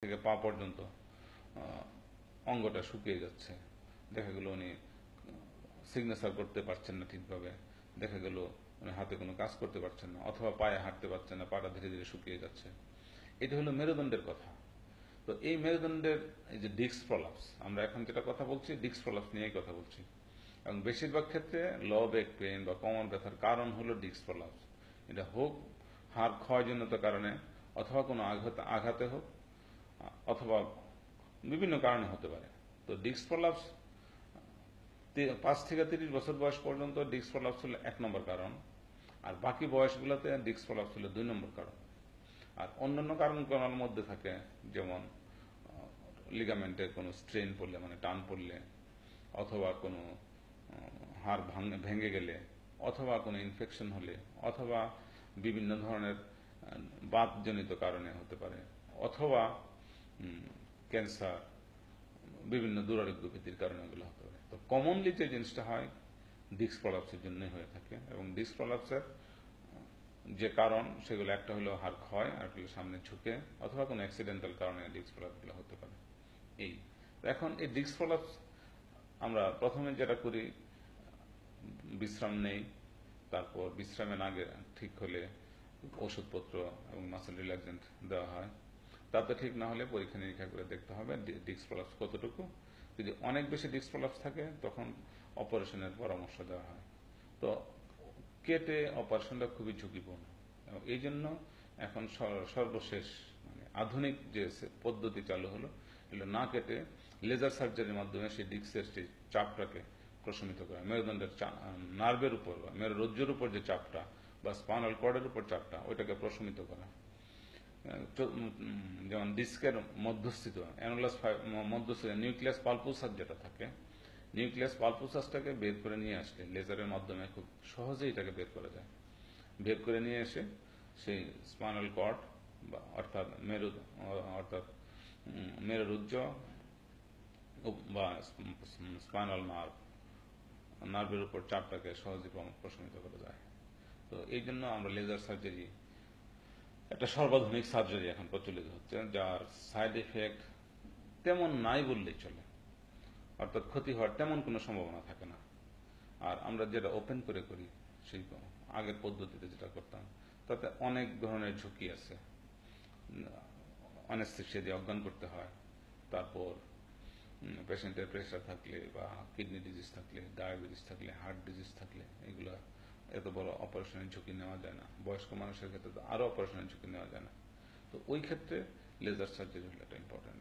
থেকে পা পর্যন্ত অঙ্গটা শুকিয়ে যাচ্ছে, দেখা গেল উনি সিগনেচার করতে পারছেন না ঠিকভাবে, দেখা গেল উনি হাতে কোনো কাজ করতে পারছেন না, অথবা পায়ে হাঁটতে পারছেন না, পাটা ধীরে ধীরে শুকিয়ে যাচ্ছে। এটা হলো মেরুদণ্ডের কথা। তো এই মেরুদণ্ডের এই যে ডিস্ক প্রলাপস, আমরা এখন যেটা কথা বলছি ডিস্ক প্রলাপস নিয়েই কথা বলছি, এবং বেশিরভাগ ক্ষেত্রে লো ব্যাক পেইন বা কোমর ব্যথার কারণ হলো ডিস্ক প্রলাপস। এটা হোক হাড় ক্ষয়জনিত কারণে, অথবা কোনো আঘাতে হোক, অথবা বিভিন্ন কারণে হতে পারে। তো ডিস্ক প্রলাপস 5 থেকে 30 বছর বয়স পর্যন্ত ডিস্ক প্রলাপস হলো 1 নম্বর কারণ, আর বাকি বয়সগুলোতে ডিস্ক প্রলাপস হলো 2 নম্বর কারণ। আর অন্যান্য কারণগুলোর মধ্যে থাকে যেমন লিগামেন্টের কোনো স্ট্রেন পড়লে, মানে টান পড়লে, অথবা কোনো হাড় ভেঙে গেলে, অথবা কোনো ইনফেকশন হলে, অথবা বিভিন্ন ধরনের বাতজনিত কারণে হতে পারে, অথবা ক্যান্সার, বিভিন্ন দুরারোগ্য ব্যাধির কারণে এগুলো হতে পারে। তো কমনলি যে জিনিসটা হয় ডিস্ক প্রলাপসের জন্যই হয়ে থাকে, এবং ডিস্ক প্রলাপসের যে কারণ সেগুলো একটা হলো হাড় ক্ষয়, আর হলো সামনে ঝুঁকে, অথবা কোনো অ্যাক্সিডেন্টাল কারণে ডিস্ক প্রলাপসগুলো হতে পারে। এই এখন এই ডিস্ক প্রলাপস আমরা প্রথমে যেটা করি, বিশ্রাম নেই, তারপর বিশ্রামের আগে ঠিক হলে ওষুধপত্র এবং মাসেল রিল্যাক্সেন্ট দেওয়া হয়। তাতে ঠিক না হলে পরীক্ষা নিরীক্ষা করে দেখতে হবে ডিস্ক প্রলাপস কতটুকু। যদি অনেক বেশি ডিস্ক প্রলাপস থাকে তখন অপারেশনের পরামর্শ দেওয়া হয়। তো কেটে অপারেশনটা খুবই ঝুঁকিপূর্ণ, এবং এই জন্য এখন সর্বশেষ মানে আধুনিক যে পদ্ধতি চালু হলো, এগুলো না কেটে লেজার সার্জারির মাধ্যমে সেই ডিস্কের সেই চাপটাকে প্রশমিত করা, মেরুদণ্ডের নার্ভের উপর বা মেরুরজ্জুর উপর যে চাপটা বা স্পাইনাল কর্ডের উপর চাপটা, ওইটাকে প্রশমিত করা। যেমন ডিস্কের মধ্যস্থিত অ্যানুলাস মধ্যস্থিত নিউক্লিয়াস পালপোসাস যেটা থাকে, নিউক্লিয়াস পালপোসাসটাকে বের করে নিয়ে আসলে লেজারের মাধ্যমে খুব সহজেই এটাকে বের করা যায়। বের করে নিয়ে এসে সেই স্পাইনাল কর্ড অর্থাৎ মেরুরজ্জ বা স্পাইনাল নার্ভের উপর চাপটাকে সহজে প্রশমিত করা যায়। তো এই জন্য আমরা লেজার সার্জারি একটা সর্বাধুনিক সার্জারি এখন প্রচলিত হচ্ছে, যার সাইড এফেক্ট তেমন নাই বললেই চলে, অর্থাৎ ক্ষতি হওয়ার তেমন কোনো সম্ভাবনা থাকে না। আর আমরা যেটা ওপেন করে করি, সেই আগের পদ্ধতিতে যেটা করতাম, তাতে অনেক ধরনের ঝুঁকি আছে। অ্যানেস্থেসিয়া দিয়ে অজ্ঞান করতে হয়, তারপর পেশেন্টের প্রেশার থাকলে বা কিডনি ডিজিজ থাকলে, ডায়াবেটিস থাকলে, হার্ট ডিজিজ থাকলে, এগুলো এত বড় অপারেশনের ঝুঁকি নেওয়া যায় না। বয়স্ক মানুষের ক্ষেত্রে তো আরো অপারেশনের ঝুঁকি নেওয়া যায় না। তো ওই ক্ষেত্রে লেজার সার্জারি হলো একটা ইম্পর্টেন্ট।